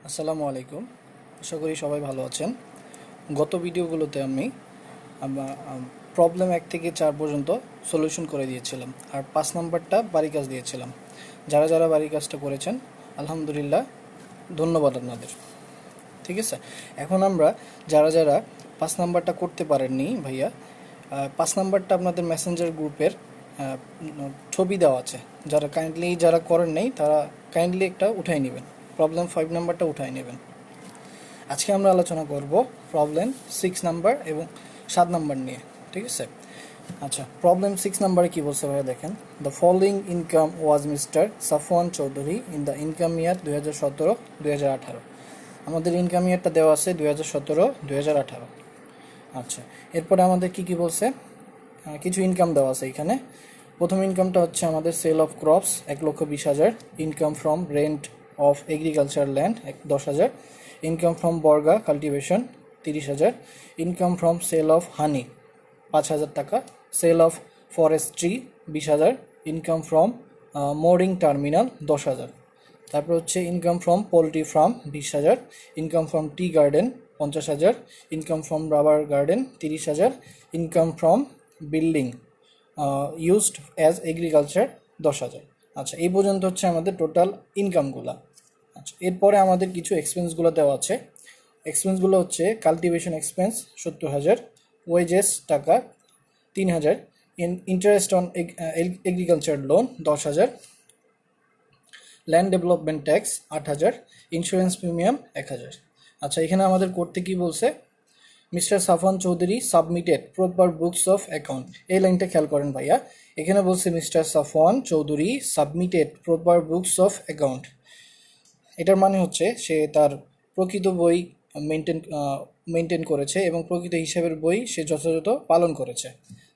আসসালামু আলাইকুম। আশা করি সবাই ভালো আছেন। গত ভিডিওগুলোতে আমি প্রবলেম 1 থেকে 4 পর্যন্ত সলিউশন করে দিয়েছিলাম, আর 5 নাম্বারটা বাড়ি কাজ দিয়েছিলাম। যারা যারা বাড়ি কাজটা করেছেন আলহামদুলিল্লাহ, ধন্যবাদ আপনাদের। ঠিক আছে, এখন আমরা যারা যারা 5 নাম্বারটা করতে পারেননি ভাইয়া, 5 নাম্বারটা আপনাদের মেসেঞ্জার গ্রুপের ছবি দেওয়া আছে। যারা করেন নাই তারা কাইন্ডলি একটা উঠাই নেবেন, প্রবলেম 5 নাম্বারটা উঠাই নেবেন। আজকে আমরা আলোচনা করব প্রবলেম 6 নাম্বার এবং 7 নাম্বার নিয়ে। ঠিক আছে, আচ্ছা, প্রবলেম 6 নাম্বারে কী বলছে ভাইয়া দেখেন। The following income was mister Safwan Chowdhury in the income ইয়ার 2017-2018। আমাদের ইনকাম ইয়ারটা দেওয়া আছে 2017-2018। আচ্ছা, এরপরে আমাদের কি কি বলছে, কিছু ইনকাম দেওয়া আছে এখানে। প্রথম ইনকামটা হচ্ছে আমাদের sale of crops 1,20,000, income from rent of agriculture land 10,000, income from বর্গা cultivation 30,000, income from sale of honey 5,000 টাকা, sale of forestry 20,000, income from mooring terminal 10,000। তারপর হচ্ছে income from poultry farm 20,000, income from tea garden 50,000, income from rubber garden 30,000, income from building used as agriculture 10,000। আচ্ছা, এই পর্যন্ত হচ্ছে আমাদের total ইনকামগুলো। আচ্ছা, এরপরে আমাদের কিছু এক্সপেন্সগুলো দেওয়া আছে। এক্সপেন্সগুলো হচ্ছে কাল্টিভেশন এক্সপেন্স 70,000, ওয়েজেস টাকা 3,000, interest on agriculture loan 10,000, land development tax 8,000, insurance premium 1,000। আচ্ছা, এখানে আমাদের করতে কি বলছে, mister Safwan Chowdhury submitted proper books of account. এই লাইনটা খেয়াল করেন ভাইয়া, এখানে বলছে mister Safwan Chowdhury submitted proper books of account. এটার মানে হচ্ছে সে তার প্রকৃত বই মেনটেন করেছে এবং প্রকৃত হিসাবের বই সে যথাযথ পালন করেছে।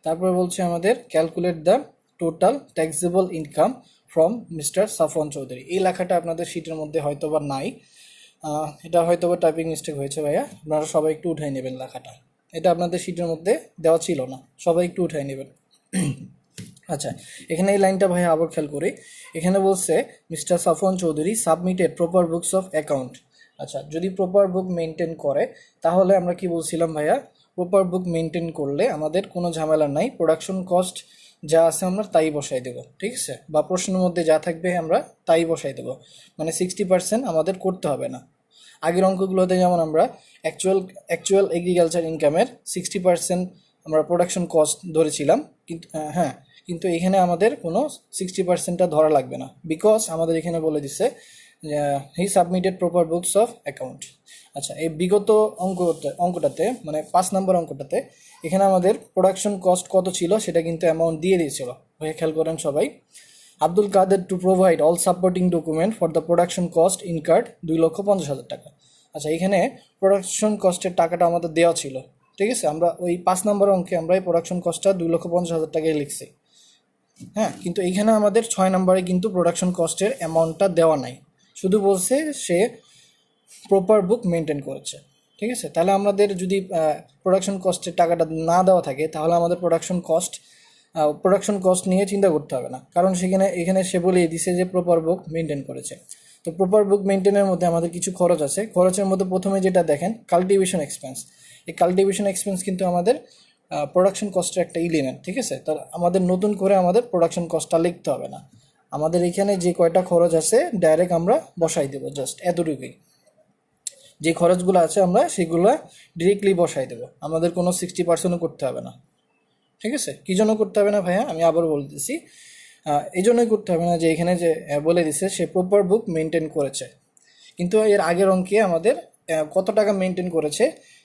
তারপরে বলছে আমাদের calculate the total taxable income from mister Safwan Chowdhury. এই লেখাটা আপনাদের শিটের মধ্যে হয়তো বা নাই, এটা হয়তো বা টাইপিং মিস্টেক হয়েছে ভাইয়া, আপনারা সবাই একটু উঠাই নেবেন লেখাটা। এটা আপনাদের শিটের মধ্যে দেওয়া ছিল না, সবাই একটু উঠাই নেবেন। আচ্ছা, এখানে এই লাইনটা ভাইয়া আবার খেয়াল করি। এখানে বলছে mister Safwan Chowdhury submitted proper books of account. আচ্ছা, যদি প্রপার বুক মেনটেন করে তাহলে আমরা কি বলছিলাম ভাইয়া, প্রপার বুক মেনটেন করলে আমাদের কোনো ঝামেলা নাই, প্রোডাকশন কস্ট যা আছে আমরা তাই বসাই দেবো। ঠিক আছে, বা প্রশ্নের মধ্যে যা থাকবে আমরা তাই বসাই দেবো, মানে 60% আমাদের করতে হবে না। আগের অঙ্কগুলোতে যেমন আমরা অ্যাকচুয়াল এগ্রিকালচার ইনকামের 60% আমরা প্রোডাকশন কস্ট ধরেছিলাম, কিন্তু হ্যাঁ, কিন্তু এখানে আমাদের কোনো 60%টা ধরা লাগবে না, বিকজ আমাদের এখানে বলে দিচ্ছে he submitted proper books of account. আচ্ছা, এই বিগত অঙ্কটাতে মানে 5 নম্বর অঙ্কটাতে এখানে আমাদের প্রোডাকশন কস্ট কত ছিল সেটা কিন্তু অ্যামাউন্ট দিয়ে দিয়েছিল। হয়ে খেয়াল করেন সবাই, Abdul Kader to provide all supporting document for the production cost incurred 2,50,000 টাকা। আচ্ছা, এখানে প্রোডাকশন কস্টের টাকাটা আমাদের দেওয়া ছিল। ঠিক আছে, আমরা ওই 5 নম্বর অঙ্কে আমরা এই প্রোডাকশন কস্টটা 2,50,000 টাকায় লিখছি। হ্যাঁ, কিন্তু এইখানে আমাদের 6 নম্বরে কিন্তু প্রোডাকশন কস্টের অ্যামাউন্টটা দেওয়া নাই, শুধু বলছে সে প্রপার বুক মেনটেন করেছে। ঠিক আছে, তাহলে আমাদের যদি প্রোডাকশন কস্টের টাকাটা না দেওয়া থাকে তাহলে আমাদের প্রোডাকশন কস্ট নিয়ে চিন্তা করতে হবে না, কারণ এখানে সে বলে দিছে যে প্রপার বুক মেনটেন করেছে। তো প্রপার বুক মেনটেনের মধ্যে আমাদের কিছু খরচ আছে। খরচের মধ্যে প্রথমে যেটা দেখেন কাল্টিভেশন এক্সপেন্স। এই কাল্টিভেশন এক্সপেন্স কিন্তু আমাদের প্রোডাকশন কস্টের একটা এলিমেন্ট। ঠিক আছে, তো আমাদের নতুন করে আমাদের প্রোডাকশন কস্টটা লিখতে হবে না, আমাদের এখানে যে কয়টা খরচ আছে ডাইরেক্ট আমরা বসাই দেবো, জাস্ট এতটুকুই। যে খরচগুলো আছে আমরা সেগুলো ডিরেক্টলি বসাই দেবো, আমাদের কোনো 60%ও করতে হবে না। ঠিক আছে, কী জন্য করতে হবে না ভাইয়া, আমি আবার বলতেছি, এই জন্যই করতে হবে না যে এখানে যে বলে দিছে সে প্রপার বুক মেনটেন করেছে, কিন্তু এর আগের অঙ্কে আমাদের কত টাকা মেনটেন করেছে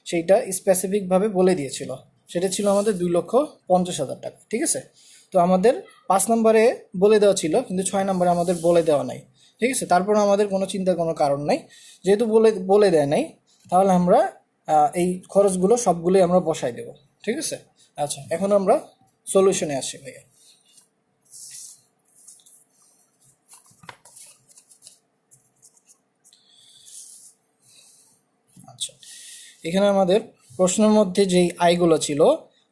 সেইটা স্পেসিফিকভাবে বলে দিয়েছিল, সেটা ছিল আমাদের 2,50,000 টাকা। ঠিক আছে, তো আমাদের 5 নম্বরে বলে দেওয়া ছিল, কিন্তু 6 নম্বরে আমাদের বলে দেওয়া নাই। ঠিক আছে, তারপরে আমাদের কোনো চিন্তার কোনো কারণ নাই, যেহেতু বলে দেয় নাই তাহলে আমরা এই খরচগুলো সবগুলোই আমরা বসাই দেব। ঠিক আছে, আচ্ছা, এখন আমরা সলিউশনে আসি ভাইয়া। আচ্ছা, এখানে আমাদের প্রশ্নের মধ্যে যেই আয়গুলো ছিল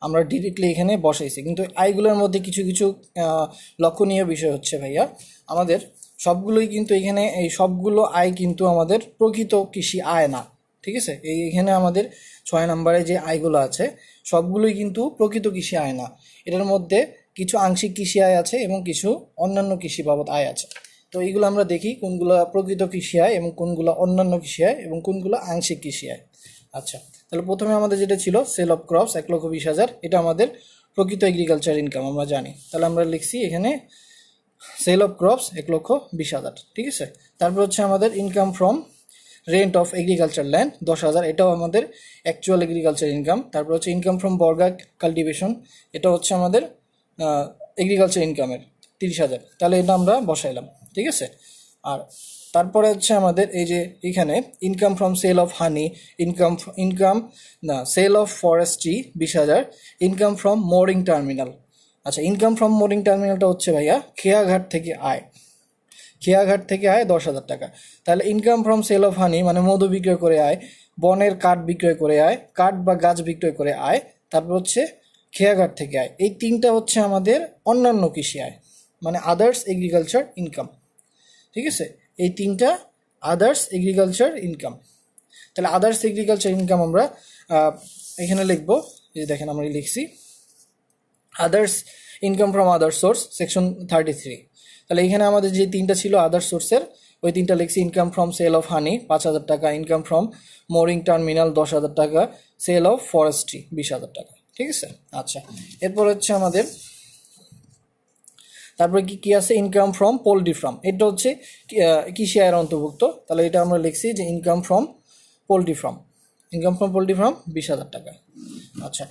আমরা ডিরেক্টলি এখানে বসাইছি, কিন্তু আয়গুলোর মধ্যে কিছু কিছু লক্ষণীয় বিষয় হচ্ছে ভাইয়া, আমাদের সবগুলোই কিন্তু এখানে এই সবগুলো আয় কিন্তু আমাদের প্রকৃত কৃষি আয় না, ঠিক আছে। এখানে আমাদের 6 নম্বরে যে আয়গুলো আছে সবগুলোই কিন্তু প্রকৃত কৃষি আয় না। এটার মধ্যে কিছু আংশিক কৃষি আয় আছে এবং কিছু অন্যান্য কৃষি বাবদ আয় আছে। তো এইগুলো আমরা দেখি কোনগুলো প্রকৃত কৃষি আয় এবং কোনগুলো অন্যান্য কৃষি আয় এবং কোনগুলো আংশিক কৃষি আয়। আচ্ছা, তাহলে প্রথমে আমাদের যেটা ছিল সেল অফ ক্রপস 1,20,000, এটা আমাদের প্রকৃত এগ্রিকালচার ইনকাম আমরা জানি। তাহলে আমরা লিখছি এখানে সেল অফ ক্রপস 1,20,000, ঠিক আছে। তারপর হচ্ছে আমাদের income from rent of agriculture land 10,000, এটাও আমাদের অ্যাকচুয়াল এগ্রিকালচার ইনকাম। তারপর হচ্ছে ইনকাম ফ্রম বর্গা কাল্টিভেশন, এটা হচ্ছে আমাদের এগ্রিকালচার ইনকামের 30,000। তাহলে এটা আমরা বসাইলাম, ঠিক আছে। আর তারপরে হচ্ছে আমাদের এই যে এখানে income from sale of honey, income sale of forestry 20,000, income from mooring terminal. আচ্ছা, ইনকাম ফ্রম মোরিং টার্মিনালটা হচ্ছে ভাইয়া খেয়াঘাট থেকে আয়, খেয়াঘাট থেকে আয় 10,000 টাকা। তাহলে income from sale of honey মানে মধু বিক্রয় করে আয়, বনের কাঠ বিক্রয় করে আয়, কাঠ বা গাছ বিক্রয় করে আয়, তারপর হচ্ছে খেয়াঘাট থেকে আয়। এই তিনটা হচ্ছে আমাদের অন্যান্য কৃষি আয়, মানে আদার্স এগ্রিকালচার ইনকাম, ঠিক আছে। এই তিনটা আদার্স এগ্রিকালচার ইনকাম। তাহলে আদার্স এগ্রিকালচার ইনকাম আমরা এখানে লিখবো, এই দেখেন আমরা লিখছি others income from other source section 33। তাহলে এখানে আমাদের যে তিনটা ছিল আদার সোর্সের, ওই তিনটা লিখছি income from sale of honey 5,000 টাকা, ইনকাম ফ্রম মোরিং টার্মিনাল 10,000 টাকা, সেল অফ ফরেস্ট্রি 20,000 টাকা, ঠিক আছে। আচ্ছা, এরপর হচ্ছে আমাদের তারপরে কি আছে ইনকাম ফ্রম পোলট্রি ফার্ম, এটা হচ্ছে কৃষি আয়ের অন্তর্ভুক্ত। তাহলে এটা আমরা লিখছি যে income from poultry farm, income from poultry farm 20,000 টাকা। আচ্ছা,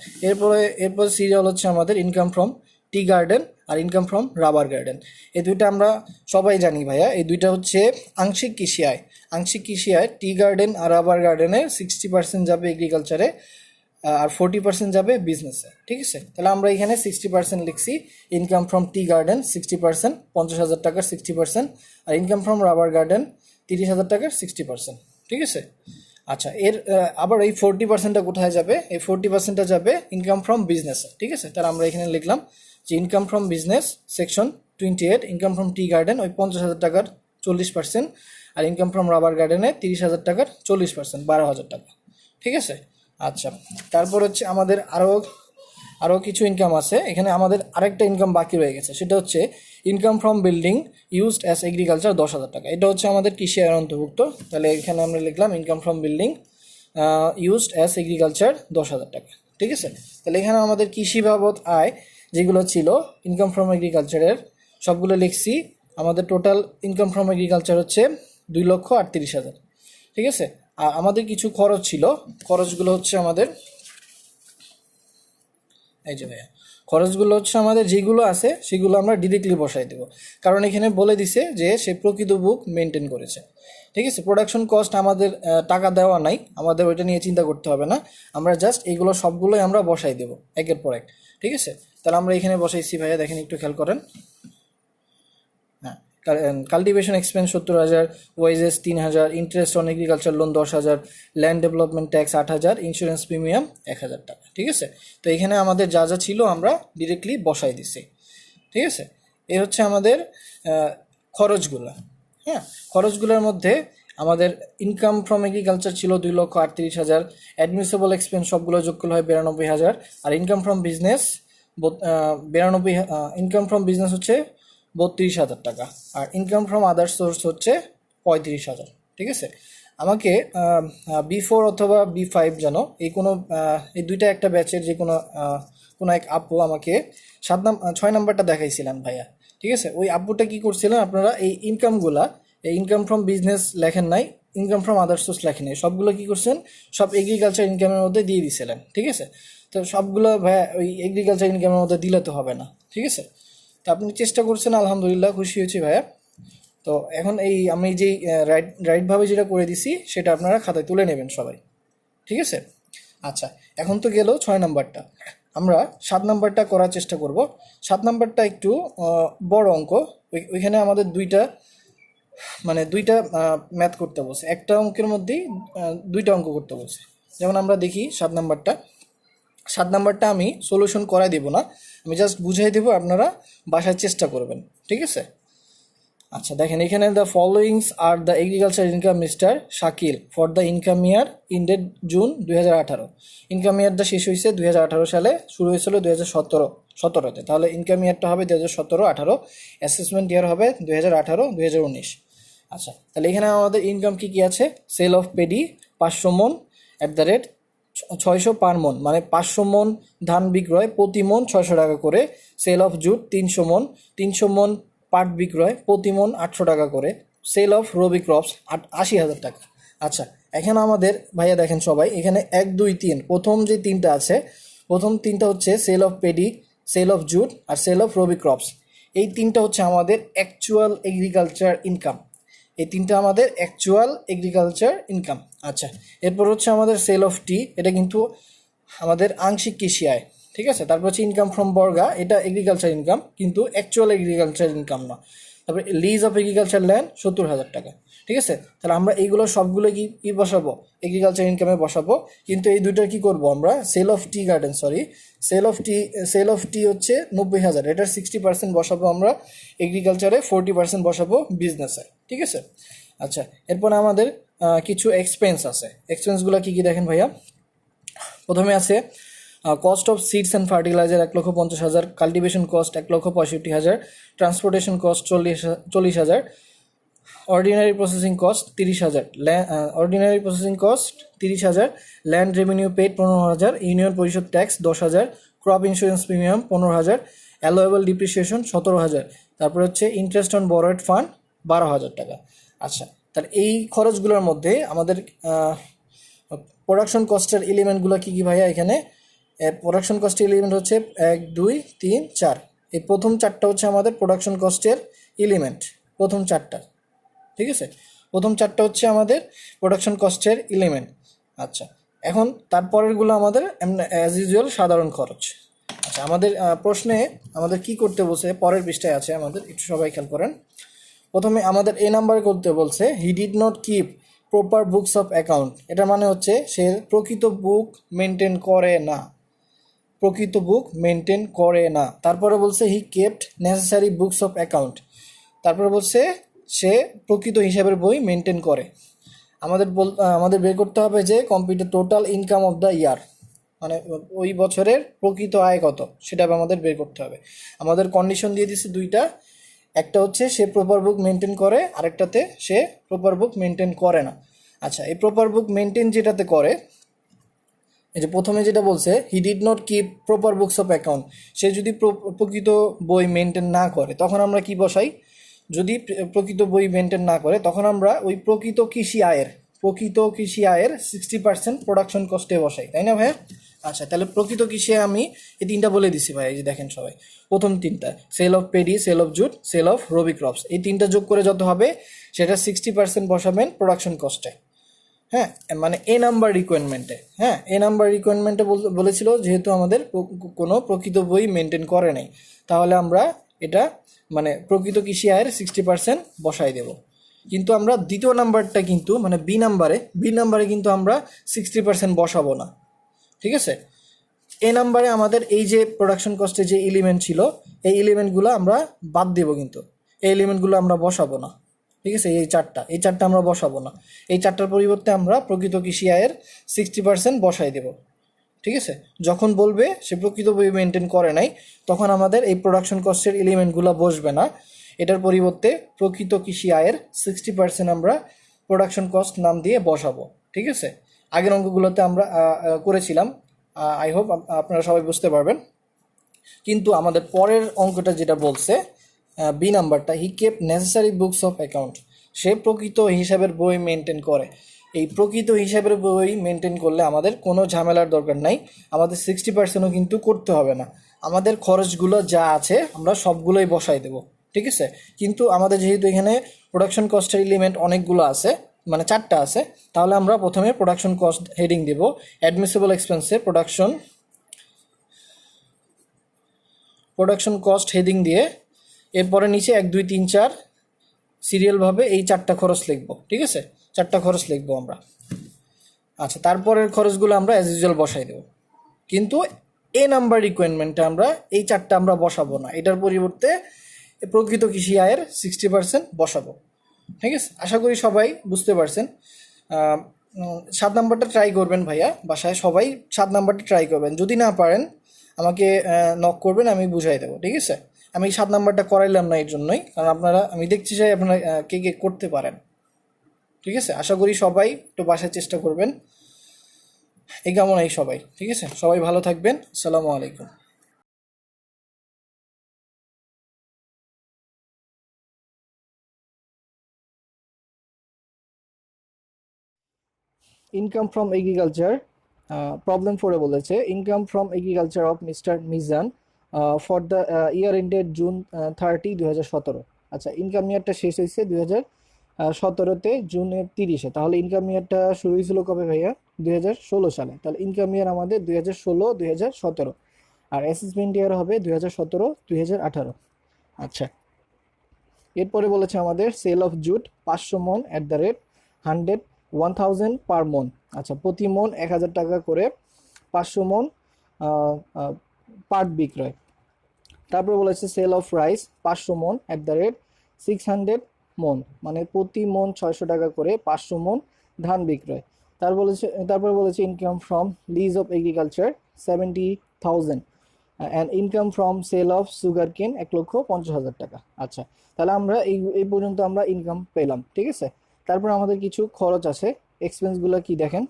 এরপর সিরিয়াল হচ্ছে আমাদের ইনকাম ফ্রম টি গার্ডেন আর ইনকাম ফ্রম রাবার গার্ডেন। এই দুইটা আমরা সবাই জানি ভাইয়া, এই দুইটা হচ্ছে আংশিক কৃষি আয়। আংশিক কৃষি আয় টি গার্ডেন আর রাবার গার্ডেনে 60% যাবে এগ্রিকালচারে আর 40% যাবে বিজনেসে, ঠিক আছে। তাহলে আমরা এখানে 60% লিখছি ইনকাম ফ্রম টি গার্ডেন 60%, 50,000 টাকার 60%, আর ইনকাম ফ্রম রাবার গার্ডেন 30,000 টাকার 60%, ঠিক আছে। আচ্ছা, আবার এই 40%টা কোথায় যাবে? এই 40%টা যাবে ইনকাম ফ্রম বিজনেসে, ঠিক আছে। তাহলে আমরা এখানে লিখলাম যে income from business section 28, income from tea garden ওই 50,000 টাকার 40%, আর ইনকাম ফ্রম রাবার গার্ডেনে 30,000 টাকার 40%, 12,000 টাকা, ঠিক আছে। আচ্ছা, তারপর হচ্ছে আমাদের আরও কিছু ইনকাম আছে। এখানে আমাদের আরেকটা ইনকাম বাকি রয়ে গেছে, সেটা হচ্ছে income from building used as agriculture 10,000 টাকা। এটা হচ্ছে আমাদের কৃষি আয়ের অন্তর্ভুক্ত। তাহলে এখানে আমরা লিখলাম income from building used as agriculture 10,000 টাকা, ঠিক আছে। তাহলে এখানে আমাদের কৃষি বাবদ আয় যেগুলো ছিল ইনকাম ফ্রম এগ্রিকালচারের সবগুলো লিখছি। আমাদের টোটাল ইনকাম ফ্রম এগ্রিকালচার হচ্ছে 2,38,000, ঠিক আছে। আর আমাদের কিছু খরচ ছিল, খরচগুলো হচ্ছে আমাদের এই যে ভাইয়া, খরচগুলো হচ্ছে আমাদের যেগুলো আছে সেগুলো আমরা ডিরেক্টলি বসাই দেবো, কারণ এখানে বলে দিছে যে সে প্রকৃত বুক মেনটেন করেছে, ঠিক আছে। প্রোডাকশন কস্ট আমাদের টাকা দেওয়া নাই, আমাদের ওইটা নিয়ে চিন্তা করতে হবে না। আমরা জাস্ট এইগুলো সবগুলোই আমরা বসাই দেবো একের পর এক, ঠিক আছে। তাহলে আমরা এখানে বসাইছি ভাইয়া, দেখেন একটু খেয়াল করেন। হ্যাঁ, cultivation expense 70,000, wages 3,000, interest on agriculture loan 10,000, land development tax 8,000, insurance premium 1,000 টাকা, ঠিক আছে। তো এখানে আমাদের যা যা ছিল আমরা ডিরেক্টলি বসাই দিছি, ঠিক আছে। এই হচ্ছে আমাদের খরচগুলো। হ্যাঁ, খরচগুলোর মধ্যে আমাদের ইনকাম ফ্রম এগ্রিকালচার ছিল 2,38,000, অ্যাডমিসেবল এক্সপেন্স সবগুলো যোগ করলে হয় 92,000, আর income from business 92, income from business হচ্ছে 32,000 টাকা, আর ইনকাম ফ্রম আদার সোর্স হচ্ছে 35,000, ঠিক আছে। আমাকে B4 অথবা B5 যেন এই দুইটা একটা ব্যাচের যে কোনো এক আপু আমাকে 6 নাম্বারটা দেখাইছিলেন ভাইয়া, ঠিক আছে। ওই আপুটা কি করছিলেন, আপনারা এই ইনকাম ফ্রম বিজনেস লেখেন নাই, ইনকাম ফ্রম আদার সোর্স লেখেন নাই, সবগুলো কি করছেন সব এগ্রিকালচার ইনকামের মধ্যে দিয়ে দিছিলেন, ঠিক আছে। তো সবগুলো ভাইয়া ওই এগ্রিকালচার ইনকামের মধ্যে দিলে তো হবে না, ঠিক আছে। তো আপনি চেষ্টা করছেন, আলহামদুলিল্লাহ, খুশি হয়েছি ভাইয়া। তো এখন আমি যেই রাইটভাবে যেটা করে দিছি সেটা আপনারা খাতায় তুলে নেবেন সবাই, ঠিক আছে। আচ্ছা, এখন তো গেল 6 নাম্বারটা, আমরা 7 নাম্বারটা করার চেষ্টা করব। 7 নাম্বারটা একটু বড় অঙ্ক, ওইখানে আমাদের দুইটা ম্যাথ করতে বলছে, একটা অঙ্কের মধ্যেই দুইটা অঙ্ক করতে বলছে। যেমন আমরা দেখি 7 নাম্বারটা আমি সলিউশন করাই দেব না, আমি জাস্ট বুঝাই দেবো, আপনারা বাসায় চেষ্টা করবেন, ঠিক আছে। আচ্ছা দেখেন এখানে দ্য ফলোয়িংস আর the agriculture income mister Shakil for the income year ended June 2018। ইনকাম ইয়ারটা শেষ হয়েছে 2018 সালে, শুরু হয়েছিল 2017-তে, তাহলে ইনকাম ইয়ারটা হবে 2017-18, অ্যাসেসমেন্ট ইয়ার হবে 2018-2019। আচ্ছা তাহলে এখানে আমাদের ইনকাম কী কী আছে? সেল অফ পেডি 500 মন অ্যাট দ্য রেট 600 পার মন, মানে 500 মন ধান বিক্রয়, প্রতি মন 600 টাকা করে। সেল অফ জুট 300 মন পাট বিক্রয়, প্রতি মন 800 টাকা করে। সেল অফ রবি ক্রপস 80,000 টাকা। আচ্ছা এখানে আমাদের ভাইয়া দেখেন সবাই, এখানে 1 2 3 প্রথম যে তিনটা আছে, প্রথম তিনটা হচ্ছে sale of paddy, sale of jute আর সেল অফ রবি ক্রপস। এই তিনটা হচ্ছে আমাদের অ্যাকচুয়াল এগ্রিকালচার ইনকাম, এই তিনটা আমাদের অ্যাকচুয়াল এগ্রিকালচার ইনকাম। আচ্ছা এরপর হচ্ছে আমাদের সেল অফ টি, এটা কিন্তু আমাদের আংশিক কৃষি আয়, ঠিক আছে। তারপর হচ্ছে ইনকাম ফ্রম বর্গা, এটা এগ্রিকালচার ইনকাম কিন্তু অ্যাকচুয়াল এগ্রিকালচার ইনকাম না। তারপরে লিজ অফ এগ্রিকালচার ল্যান্ড 70,000 টাকা, ঠিক আছে। তাহলে আমরা এইগুলো সবগুলো কি বসাবো? এগ্রিকালচার ইনকামে বসাবো, কিন্তু এই দুইটার কি করব আমরা? Sale of tea garden, sale of tea হচ্ছে 90,000, এটার 60% বসাবো আমরা এগ্রিকালচারে, 40% বসাবো বিজনেসে, ঠিক আছে। আচ্ছা এরপর আমাদের কিছু এক্সপেন্স আছে, এক্সপেন্সগুলো কী কী দেখেন ভাইয়া। প্রথমে আছে cost of seeds and fertilizer 1,50,000, cultivation cost 1,65,000, transportation cost 40,000, ordinary processing cost 30,000, land revenue paid 15,000, union Parishad tax 10,000, crop insurance premium 15,000, allowable depreciation 17,000, তারপর হচ্ছে ইন্টারেস্ট অন বরোয়েড ফান্ড 12,000 টাকা। আচ্ছা তাহলে এই খরচগুলোর মধ্যে আমাদের প্রোডাকশন কস্টের এলিমেন্টগুলো কী কী ভাইয়া? এখানে প্রোডাকশন কস্টের এলিমেন্ট হচ্ছে 1 2 3 4, এই প্রথম চারটা হচ্ছে আমাদের প্রোডাকশন কস্টের এলিমেন্ট, প্রথম চারটা, ঠিক আছে। প্রথম চারটা হচ্ছে আমাদের প্রোডাকশন কস্টের এলিমেন্ট। আচ্ছা এখন তারপরেরগুলো আমাদের অ্যাজ ইউজুয়াল সাধারণ খরচ। আচ্ছা আমাদের প্রশ্নে আমাদের কি করতে বলছে, পরের পৃষ্ঠায় আছে আমাদের, একটু সবাই খেয়াল করেন। প্রথমে আমাদের এ নাম্বার করতে বলছে he did not keep proper books of account, এটা মানে হচ্ছে সে প্রকৃত বুক মেনটেন করে না, প্রকৃত বুক মেনটেন করে না। তারপরে বলছে হি kept necessary books of account, তারপরে বলছে সে প্রকৃত হিসাবের বই মেনটেন করে। আমাদের বের করতে হবে যে computer total income of the year, মানে ওই বছরের প্রকৃত আয় কত সেটা আমাদের বের করতে হবে। আমাদের কন্ডিশন দিয়ে দিচ্ছে দুইটা, একটা হচ্ছে সে প্রপার বুক মেনটেন করে, আরেকটাতে সে প্রপার বুক মেনটেন করে না। আচ্ছা এই প্রপার বুক মেনটেন যেটাতে করে, এই যে প্রথমে যেটা বলছে he did not keep proper books of account, সে যদি প্রকৃত বই মেনটেন না করে তখন আমরা কি বসাই? যদি প্রকৃত বই মেনটেন না করে তখন আমরা ওই প্রকৃত কৃষি আয়ের 60% প্রোডাকশন কস্টে বসাই, তাই না ভাইয়া? আচ্ছা তাহলে প্রকৃত কৃষি আমি এই তিনটা বলে দিছি ভাই, এই যে দেখেন সবাই, প্রথম তিনটা sale of paddy, sale of jute, sale of rabi crops, এই তিনটা যোগ করে যত হবে সেটা 60% বসাবেন প্রোডাকশন কস্টে। হ্যাঁ মানে এ নাম্বার রিকোয়ারমেন্টে, হ্যাঁ এ নাম্বার রিকোয়ারমেন্টে বলেছিল যেহেতু আমাদের কোনো প্রকৃত বই মেনটেন করে নাই, তাহলে আমরা এটা মানে প্রকৃত কৃষি আয়ের 60% বসাই দেব। কিন্তু আমরা দ্বিতীয় নাম্বারটা কিন্তু মানে বি নাম্বারে কিন্তু আমরা 60% বসাবো না, ঠিক আছে। এ নাম্বারে আমাদের এই যে প্রোডাকশন কস্টে যে এলিমেন্ট ছিল এই এলিমেন্টগুলো আমরা বাদ দেব, কিন্তু এই এলিমেন্টগুলো আমরা বসাবো না, ঠিক আছে। এই চারটা আমরা বসাবো না, এই চারটার পরিবর্তে আমরা প্রকৃত কৃষি আয়ের 60% বসাই দেব, ঠিক আছে। যখন বলবে সে প্রকৃত বই মেনটেন করে নাই তখন আমাদের এই প্রোডাকশন কস্টের এলিমেন্টগুলো বসবে না, এটার পরিবর্তে প্রকৃত কৃষি আয়ের 60% আমরা প্রোডাকশন কস্ট নাম দিয়ে বসাবো, ঠিক আছে। আগের অঙ্কগুলোতে আমরা করেছিলাম, আই হোপ আপনারা সবাই বুঝতে পারবেন। কিন্তু আমাদের পরের অঙ্কটা যেটা বলছে বি নাম্বারটা he kept necessary books of account, সে প্রকৃত হিসাবের বই মেনটেন করে। এই প্রকৃত হিসাবের বই মেনটেন করলে আমাদের কোনো ঝামেলার দরকার নাই, আমাদের 60%ও কিন্তু করতে হবে না, আমাদের খরচগুলো যা আছে আমরা সবগুলোই বসাই দেব, ঠিক আছে। কিন্তু আমাদের যেহেতু এখানে প্রোডাকশন কস্টের এলিমেন্ট অনেকগুলো আছে, মানে 4টা আছে, তাহলে আমরা প্রথমে প্রোডাকশন কস্ট হেডিং দেব, অ্যাডমিসিবল এক্সপেন্সে প্রোডাকশন কস্ট হেডিং দিয়ে এরপরে নিচে 1 2 3 4 সিরিয়ালভাবে এই 4টা খরচ লিখব, ঠিক আছে, 4টা খরচ লিখব আমরা। আচ্ছা তারপরের খরচগুলো আমরা অ্যাজ ইউজুয়াল বসাই দেব, কিন্তু এ নাম্বার রিকোয়ারমেন্টে আমরা এই 4টা আমরা বসাবো না, এটার পরিবর্তে প্রকৃত কৃষি আয়ের 60% বসাবো। ঠিক আছে, আশা করি সবাই বুঝতে পারছেন। 7 নাম্বারটা ট্রাই করবেন ভাইয়া, বাসায় সবাই 7 নাম্বারটা ট্রাই করবেন। যদি না পারেন আমাকে নক করবেন, আমি বুঝাই দেবো। ঠিক আছে, আমি 7 নাম্বারটা করাইলাম না এর জন্যই, কারণ আমি দেখতে চাই আপনারা কে কে করতে পারেন। ঠিক আছে, আশা করি সবাই একটু বাসায় চেষ্টা করবেন, এই কামনাই সবাই। ঠিক আছে, সবাই ভালো থাকবেন। আসসালামু আলাইকুম। ইনকাম ফ্রম এগ্রিকালচার, প্রবলেম 4 বলেছে income from agriculture of mister Mizan for the year ended June 30, 2017। আচ্ছা, ইনকাম ইয়ারটা শেষ হয়েছে 2017-তে জুনের 30-এ। তাহলে ইনকাম ইয়ারটা শুরু হয়েছিল কবে ভাইয়া? 2016 সালে। তাহলে ইনকাম ইয়ার আমাদের 2016, 2017, আর অ্যাসেসমেন্ট ইয়ার হবে 2017, 2018। আচ্ছা, এরপরে বলেছে আমাদের সেল অফ জুট 500 মন অ্যাট দ্য রেট 1000 পার মন। আচ্ছা, প্রতি মন 1000 টাকা করে 500 মন পাট বিক্রয়। তারপরে বলেছে সেল অফ রাইস 500 মন অ্যাট দ্য রেট 600 মন, মানে প্রতি মন 600 টাকা করে 500 মন ধান বিক্রয়। তারপরে বলেছে income from lease of agriculture 70,000 and income from sale of sugar cane 1,50,000 টাকা। আচ্ছা, তাহলে আমরা এই পর্যন্ত আমরা ইনকাম পেলাম। ঠিক আছে, তারপর আমাদের কিছু খরচ আছে, এক্সপেন্সগুলো কি দেখেন।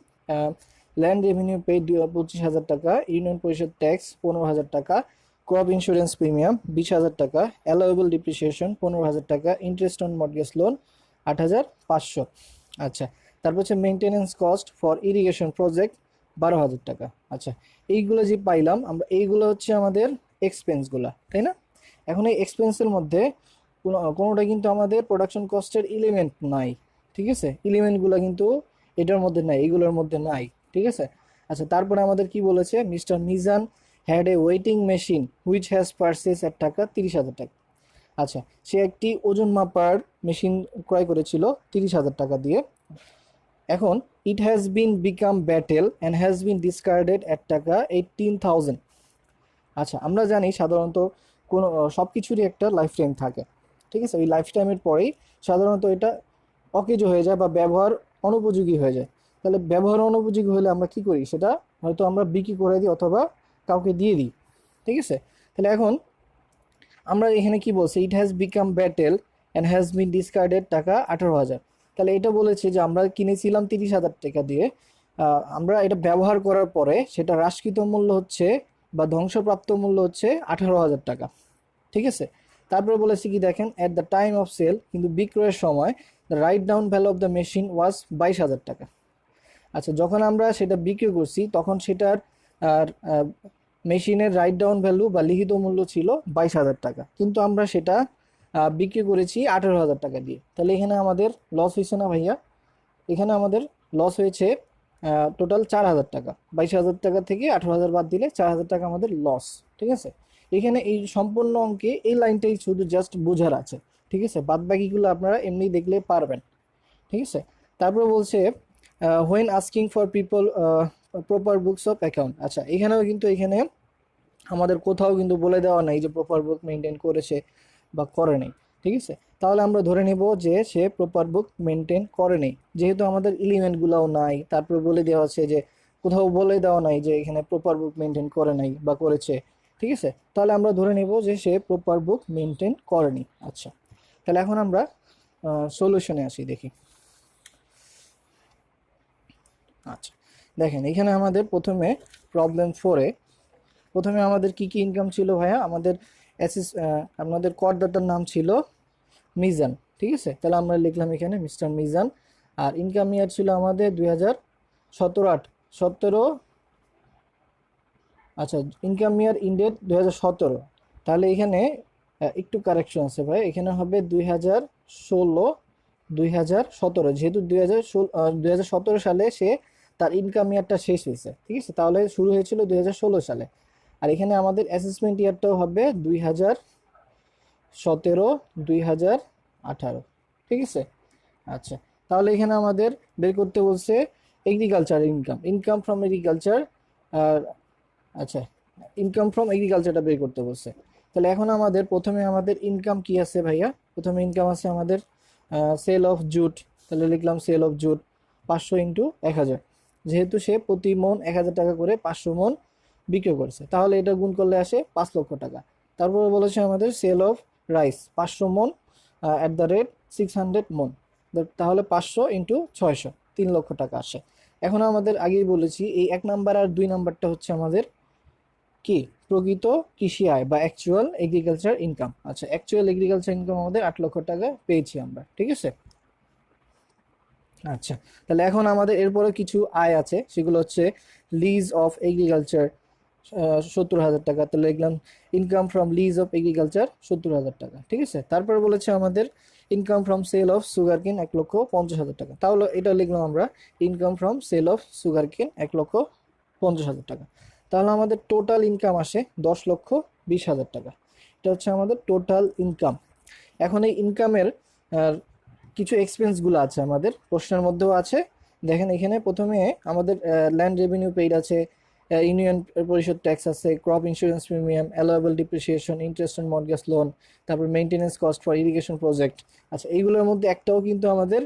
ল্যান্ড রেভিনিউ পে 25,000 টাকা, ইউনিয়ন পরিষদ ট্যাক্স 15,000 টাকা, ক্রপ ইন্স্যুরেন্স প্রিমিয়াম 20,000 টাকা, অ্যালাউয়েবল ডিপ্রিসিয়েশন 15,000 টাকা, ইন্টারেস্ট অন মর্টগেজ লোন 8,500। আচ্ছা, তারপর হচ্ছে maintenance cost for irrigation project 12,000 টাকা। আচ্ছা, এইগুলো যে পাইলাম আমরা, এইগুলো হচ্ছে আমাদের এক্সপেন্সগুলো, তাই না? এখন এই এক্সপেন্সের মধ্যে কোনোটা কিন্তু আমাদের প্রোডাকশন কস্টের এলিমেন্ট নাই। ঠিক আছে, এলিমেন্টগুলো কিন্তু এটার মধ্যে নাই, এইগুলোর মধ্যে নাই। ঠিক আছে, আচ্ছা, তারপরে আমাদের কি বলেছে, mister Mizan had a waiting machine which has purchase এর টাকা 30,000 টাকা। আচ্ছা, সে একটি ওজন মাপার মেশিন ক্রয় করেছিল 30,000 টাকা দিয়ে। এখন it has been become battle and has been discarded এর টাকা 18,000। আচ্ছা, আমরা জানি সাধারণত কোনো সব কিছুরই একটা লাইফ টাইম থাকে। ঠিক আছে, ওই লাইফ টাইমের পরেই সাধারণত এটা অকেজ হয়ে যায় বা ব্যবহার অনুপযোগী হয়ে যায়। তাহলে ব্যবহার অনুপযোগী হলে আমরা কি করি, সেটা হয়তো আমরা বিক্রি করে দিই অথবা কাউকে দিয়ে দিই। ঠিক আছে, তাহলে এখন আমরা এখানে কি বলছি, it has become battle and has been discarded টাকা 18,000। তাহলে এটা বলেছে যে আমরা কিনেছিলাম 30,000 টাকা দিয়ে, আমরা এটা ব্যবহার করার পরে সেটা হ্রাসকৃত মূল্য হচ্ছে বা ধ্বংসপ্রাপ্ত মূল্য হচ্ছে 18,000 টাকা। ঠিক আছে, তারপরে বলেছি কি দেখেন, at the time of sale, কিন্তু বিক্রয়ের সময় the write down value of the machine was 22,000 টাকা। আচ্ছা, যখন আমরা সেটা বিক্রি করছি তখন সেটার আর মেশিনের রাইট ডাউন ভ্যালু বা লিখিত মূল্য ছিল 22,000 টাকা, কিন্তু আমরা সেটা বিক্রি করেছি 18,000 টাকা দিয়ে। তাহলে এখানে আমাদের লস হয়েছে না ভাইয়া? এখানে আমাদের লস হয়েছে টোটাল 4,000 টাকা। 22,000 টাকা থেকে 18,000 বাদ দিলে 4,000 টাকা আমাদের লস। ঠিক আছে, এখানে এই সম্পূর্ণ অঙ্কে এই লাইনটাই শুধু জাস্ট বোঝার আছে। ঠিক আছে, বাদ বাকিগুলো আপনারা এমনি দেখলে পারবেন। ঠিক আছে, তারপরে বলছে when asking for people proper books of account. আচ্ছা, এখানেও কিন্তু এখানে আমাদের কোথাও কিন্তু বলে দেওয়া নাই যে প্রপার বুক মেনটেন করেছে বা করে নেই। ঠিক আছে, তাহলে আমরা ধরে নেব যে সে প্রপার বুক মেনটেন করে নেই, যেহেতু আমাদের এলিমেন্টগুলোও নাই। তারপরে বলে দেওয়া আছে যে কোথাও বলে দেওয়া নাই যে এখানে প্রপার বুক মেনটেন করে নাই বা করেছে। ঠিক আছে, তাহলে আমরা ধরে নেব যে সে প্রপার বুক মেনটেন করেনি। আচ্ছা, তাহলে এখন আমরা সলিউশনে আসি, দেখি। আচ্ছা, দেখেন এখানে আমাদের প্রথমে প্রবলেম 4-এ প্রথমে আমাদের কি কি ইনকাম ছিল ভাইয়া? আমাদের আমাদের করদাতার নাম ছিল মিজান। ঠিক আছে, তাহলে আমরা লিখলাম এখানে মিস্টার মিজান। আর ইনকাম ইয়ার ছিল আমাদের 2017। আচ্ছা, ইনকাম ইয়ার ইন্ডেড 2017। তাহলে এখানে একটু কারেকশন আছে ভাই, এখানে হবে 2016, 2017, যেহেতু 2017 সালে সে তার ইনকাম ইয়ারটা শেষ হয়েছে। ঠিক আছে, তাহলে শুরু হয়েছিল 2016 সালে। আর এখানে আমাদের অ্যাসেসমেন্ট ইয়ারটাও হবে 2017, 2018। ঠিক আছে, আচ্ছা, তাহলে এখানে আমাদের বের করতে বলছে এগ্রিকালচার ইনকাম ফ্রম এগ্রিকালচার। আর আচ্ছা, ইনকাম ফ্রম এগ্রিকালচারটা বের করতে বলছে। তাহলে এখন আমাদের প্রথমে আমাদের ইনকাম কি আছে ভাইয়া? প্রথমে ইনকাম আছে আমাদের সেল অফ জুট। তাহলে লিখলাম সেল অফ জুট 500 ইন্টু 1000, যেহেতু সে প্রতি মন 1000 টাকা করে 500 মন বিক্রি করছে, তাহলে এটা গুণ করলে আসে 5 লক্ষ টাকা। তারপরে বলেছে আমাদের সেল অফ রাইস 500 মন অ্যাট দ্য রেট 600 মন, তাহলে 500 ইন্টু 600 3 লক্ষ টাকা আসে। এখন আমাদের আগেই বলেছি এই 1 নাম্বার আর 2 নাম্বারটা হচ্ছে আমাদের কি প্রকৃত কৃষি আয় বা অ্যাকচুয়াল এগ্রিকালচার ইনকাম। আচ্ছা, অ্যাকচুয়াল এগ্রিকালচার ইনকাম আমাদের 8 লক্ষ টাকা পেয়েছি আমরা, ঠিক আছে। আচ্ছা, তাহলে এখন আমাদের এরপরে কিছু আয় আছে, সেগুলো হচ্ছে লিজ অফ এগ্রিকালচার 70,000 টাকা। তাহলে লিখলাম income from lease of agriculture 70,000 টাকা, ঠিক আছে। তারপরে বলেছে আমাদের income from sale of sugar cane 1,50,000 টাকা, তাহলে এটা লিখলাম আমরা income from sale of sugar cane 1,50,000 টাকা। তাহলে আমাদের টোটাল ইনকাম আসে 10,20,000 টাকা। এটা হচ্ছে আমাদের টোটাল ইনকাম। এখন এই ইনকামের কিছু এক্সপেন্সগুলো আছে আমাদের প্রশ্নের মধ্যেও আছে। দেখেন এখানে প্রথমে আমাদের ল্যান্ড রেভিনিউ পেইড আছে, ইউনিয়ন পরিষদ ট্যাক্স আছে, crop insurance premium, allowable depreciation, interest on mortgage loan, তারপর maintenance cost for irrigation project. আচ্ছা, এইগুলোর মধ্যে একটাও কিন্তু আমাদের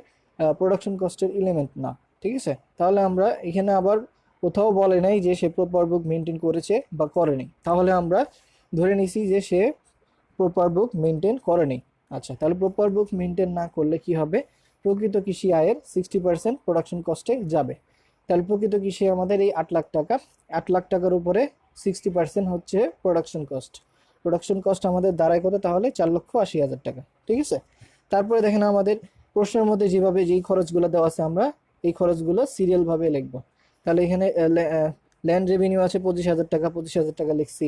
প্রোডাকশন কস্টের এলিমেন্ট না, ঠিক আছে। তাহলে আমরা এখানে আবার কোথাও বলে নাই যে সে প্রপার বুক মেনটেন করেছে বা করেনি, তাহলে আমরা ধরে নিছি যে সে প্রপার বুক মেনটেন করেনি। আচ্ছা, তাহলে প্রপার বুক মেনটেন না করলে কি হবে? প্রকৃত কৃষি আয়ের 60% প্রোডাকশন কস্টে যাবে। তাহলে প্রকৃত কৃষি আমাদের এই 8 লাখ টাকা, 8 লাখ টাকার উপরে 60% হচ্ছে প্রোডাকশন কস্ট। প্রোডাকশন কস্ট আমাদের দাঁড়ায় কত? তাহলে 4,80,000 টাকা, ঠিক আছে। তারপরে দেখেন আমাদের প্রশ্নের মধ্যে যেভাবে যেই খরচগুলো দেওয়া আছে আমরা এই খরচগুলো সিরিয়ালভাবে লিখবো। তাহলে এখানে ল্যান্ড রেভিনিউ আছে 25,000 টাকা, 25,000 টাকা লিখছি।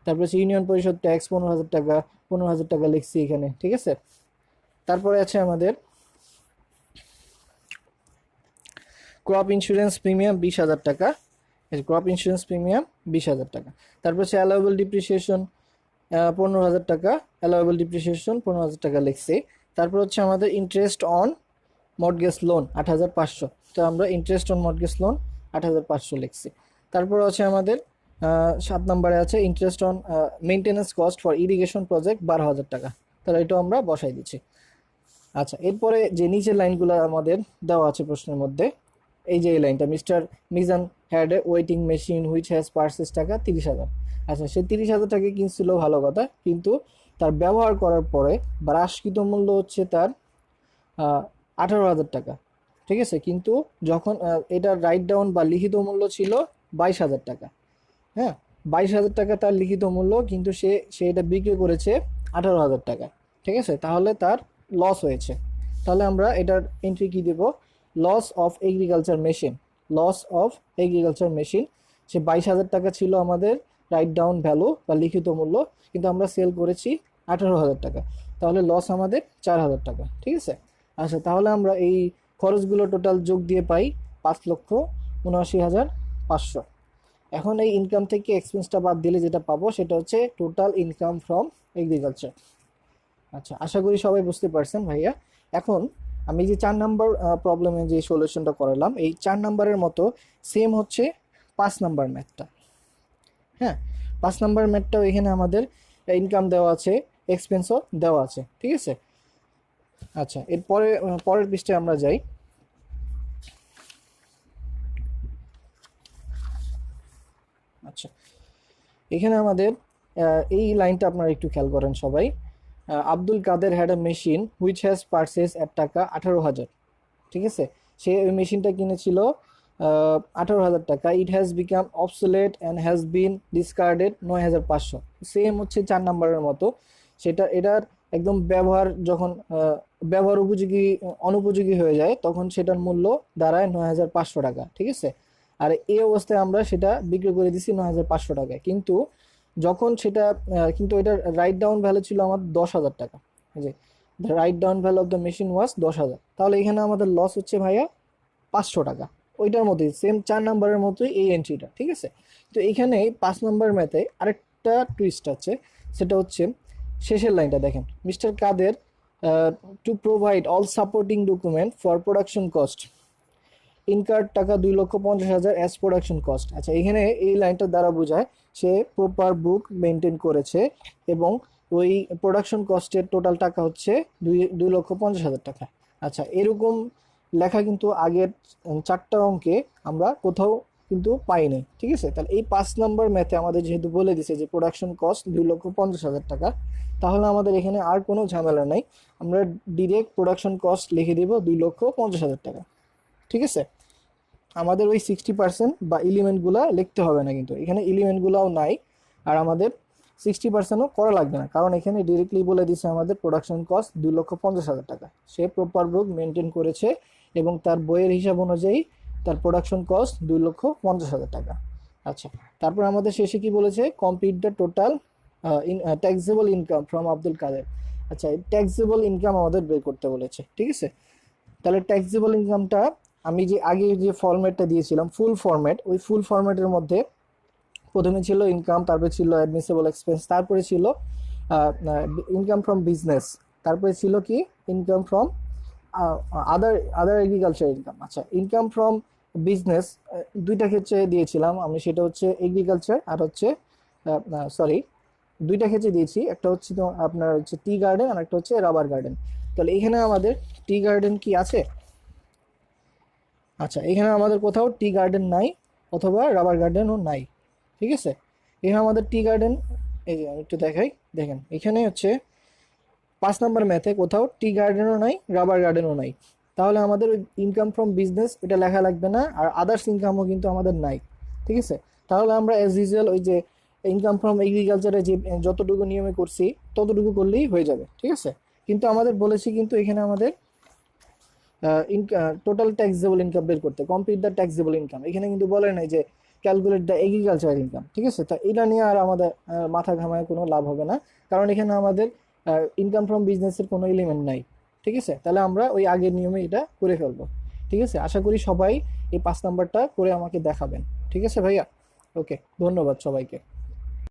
তারপরে হচ্ছে ইউনিয়ন পরিষদ ট্যাক্স 15,000 টাকা, 15,000 টাকা লিখছি এখানে, ঠিক আছে। তারপরে আছে আমাদের ক্রপ ইন্স্যুরেন্স প্রিমিয়াম 20,000 টাকা, ক্রপ ইন্স্যুরেন্স প্রিমিয়াম 20,000 টাকা। তারপর হচ্ছে অ্যালাওয়েবল ডিপ্রিসিয়েশন 15,000 টাকা, অ্যালাওয়েবল ডিপ্রিসিয়েশন 15,000 টাকা লিখছি। তারপর হচ্ছে আমাদের ইন্টারেস্ট অন মর্টগেজ লোন 8,500, তো আমরা ইন্টারেস্ট অন মর্টগেজ লোন 8,500 লিখছি। তারপর হচ্ছে আমাদের 7 নম্বরে আছে interest on maintenance cost for irrigation project 12,000 টাকা, তাহলে এটা আমরা বসাই দিচ্ছি। আচ্ছা, এরপরে যে নিচের লাইনগুলো আমাদের দেওয়া আছে প্রশ্নের মধ্যে, এই যে এই লাইনটা, mister Mizan had a waiting machine which has purchase টাকা 30,000। আচ্ছা, সে 30,000 টাকা কিনছিল, ভালো কথা, কিন্তু তার ব্যবহার করার পরে হ্রাসকৃত মূল্য হচ্ছে তার 18,000 টাকা, ঠিক আছে। কিন্তু যখন এটার রাইট ডাউন বা লিখিত মূল্য ছিল 22,000 টাকা, হ্যাঁ, 22,000 টাকা তার লিখিত মূল্য, কিন্তু সে এটা বিক্রি করেছে 18,000 টাকা, ঠিক আছে। তাহলে তার লস হয়েছে। তাহলে আমরা এটার এন্ট্রি কি দেব? Loss of agriculture machine, loss of agriculture machine. সে 22,000 টাকা ছিল আমাদের রাইট ডাউন ভ্যালু বা লিখিত মূল্য, কিন্তু আমরা সেল করেছি 18,000 টাকা, তাহলে লস আমাদের 4,000 টাকা, ঠিক আছে। আচ্ছা, তাহলে আমরা এই খরচগুলো টোটাল যোগ দিয়ে পাই 5,79,500। এখন এই ইনকাম থেকে এক্সপেন্সটা বাদ দিলে যেটা পাবো সেটা হচ্ছে টোটাল ইনকাম ফ্রম এগ্রিকালচার। আচ্ছা, আশা করি সবাই বুঝতে পারছেন ভাইয়া। এখন আমি যে 4 নাম্বার প্রবলেমে যে সলিউশনটা করালাম, এই 4 নাম্বারের মতো সেম হচ্ছে 5 নাম্বার ম্যাথটা। হ্যাঁ, 5 নাম্বার ম্যাথটাও এখানে আমাদের ইনকাম দেওয়া আছে, এক্সপেন্সও দেওয়া আছে, ঠিক আছে। আচ্ছা, এরপরে পরের পৃষ্ঠায় আমরা যাই। আচ্ছা, এখানে আমাদের এই লাইনটা আপনারা একটু খেয়াল করেন সবাই। Abdul Kader had a machine which has purchase at টাকা 18,000, ঠিক আছে। সে ওই মেশিনটা কিনেছিল 18,000 টাকা। It has become obsolete and has been discarded 9,500। Same হচ্ছে 4 নাম্বারের মতো, সেটা এটার একদম ব্যবহার যখন ব্যবহার অনুপযোগী হয়ে যায় তখন সেটার মূল্য দাঁড়ায় 9,500 টাকা, ঠিক আছে। আর এই অবস্থায় আমরা সেটা বিক্রি করে দিছি 9,500 টাকায়, কিন্তু যখন সেটা কিন্তু এটার রাইট ডাউন ভ্যালু ছিল আমার 10,000 টাকা, যে the write down value of the machine was 10,000। তাহলে এখানে আমাদের লস হচ্ছে ভাইয়া 500 টাকা, ওইটার মতোই সেম 4 নাম্বারের মতোই এই এন্ট্রিটা, ঠিক আছে। তো এখানে 5 নাম্বার ম্যাথে আরেকটা টুইস্ট আছে, সেটা হচ্ছে শেষের লাইনটা দেখেন, mister Kader to provide all supporting document for production cost ইনকার টাকা 2,50,000 অ্যাজ প্রোডাকশন কস্ট। আচ্ছা, এখানে এই লাইনটা দ্বারা বোঝায় সে প্রপার বুক মেনটেন করেছে এবং ওই প্রোডাকশন কস্টের টোটাল টাকা হচ্ছে 2,50,000 টাকা। আচ্ছা, এরকম লেখা কিন্তু আগের 4টা অঙ্কে আমরা কোথাও কিন্তু পাইনি, ঠিক আছে। তাহলে এই 5 নম্বর ম্যাথে আমাদের যেহেতু বলে দিছে যে প্রোডাকশন কস্ট 2,50,000 টাকা, তাহলে আমাদের এখানে আর কোনো ঝামেলা নাই, আমরা ডিরেক্ট প্রোডাকশন কস্ট লিখে দিব 2,50,000 টাকা, ঠিক আছে। আমাদের ওই 60% বা এলিমেন্টগুলা লিখতে হবে না, কিন্তু এখানে এলিমেন্টগুলাও নাই, আর আমাদের 60%ও করা লাগবে না, কারণ এখানে ডিরেক্টলি বলে দিছে আমাদের প্রোডাকশন কস্ট 2,50,000 টাকা। সে প্রপার বুক মেনটেন করেছে এবং তার বইয়ের হিসাব অনুযায়ী তার প্রোডাকশন কস্ট 2,50,000 টাকা। আচ্ছা, তারপর আমাদের শেষে কি বলেছে, complete the total taxable income from Abdul Kader. আচ্ছা, ট্যাক্সেবল ইনকাম আমাদের বের করতে বলেছে, ঠিক আছে। তাহলে ট্যাক্সেবল ইনকামটা আমি যে আগে যে ফরম্যাটটা দিয়েছিলাম ফুল ফরম্যাট, ওই ফুল ফরম্যাটের মধ্যে প্রথমে ছিল ইনকাম, তারপরে ছিল অ্যাডমিসেবল এক্সপেন্স, তারপরে ছিল ইনকাম ফ্রম বিজনেস, তারপরে ছিল কি income from other other agriculture income. আচ্ছা, ইনকাম ফ্রম বিজনেস দুইটা ক্ষেত্রে দিয়েছিলাম আমি, সেটা হচ্ছে এগ্রিকালচার আর হচ্ছে সরি দুইটা ক্ষেত্রে দিয়েছি, একটা হচ্ছে তো আপনার হচ্ছে টি গার্ডেন আর একটা হচ্ছে রাবার গার্ডেন। তাহলে এখানে আমাদের টি গার্ডেন কি আছে? আচ্ছা, এখানে আমাদের কোথাও টি গার্ডেন নাই অথবা রাবার গার্ডেনও নাই, ঠিক আছে। এখানে আমাদের টি গার্ডেন, এই যে আমি একটু দেখাই, দেখেন এখানে হচ্ছে 5 নম্বর ম্যাথে কোথাও টি গার্ডেনও নাই, রাবার গার্ডেনও নাই। তাহলে আমাদের ওই ইনকাম ফ্রম বিজনেস এটা লেখা লাগবে না, আর আদার্স ইনকামও কিন্তু আমাদের নাই, ঠিক আছে। তাহলে আমরা অ্যাজ ইউজুয়াল ওই যে ইনকাম ফ্রম এগ্রিকালচারে যে যতটুকু নিয়মে করছি ততটুকু করলেই হয়ে যাবে, ঠিক আছে। কিন্তু আমাদের বলেছি কিন্তু এখানে আমাদের টোটাল ট্যাক্সেবল ইনকাম বের করতে, কমপ্লিট দ্য ট্যাক্সেবল ইনকাম, এখানে কিন্তু বলে নাই যে ক্যালকুলেট দ্য এগ্রিকালচার ইনকাম, ঠিক আছে। তা এটা নিয়ে আর আমাদের মাথা ঘামায় কোনো লাভ হবে না, কারণ এখানে আমাদের ইনকাম ফ্রম বিজনেসের কোনো এলিমেন্ট নাই, ঠিক আছে। তাহলে আমরা ওই আগের নিয়মে এটা করে ফেলবো, ঠিক আছে। আশা করি সবাই এই 5 নাম্বারটা করে আমাকে দেখাবেন, ঠিক আছে ভাইয়া। ওকে, ধন্যবাদ সবাইকে।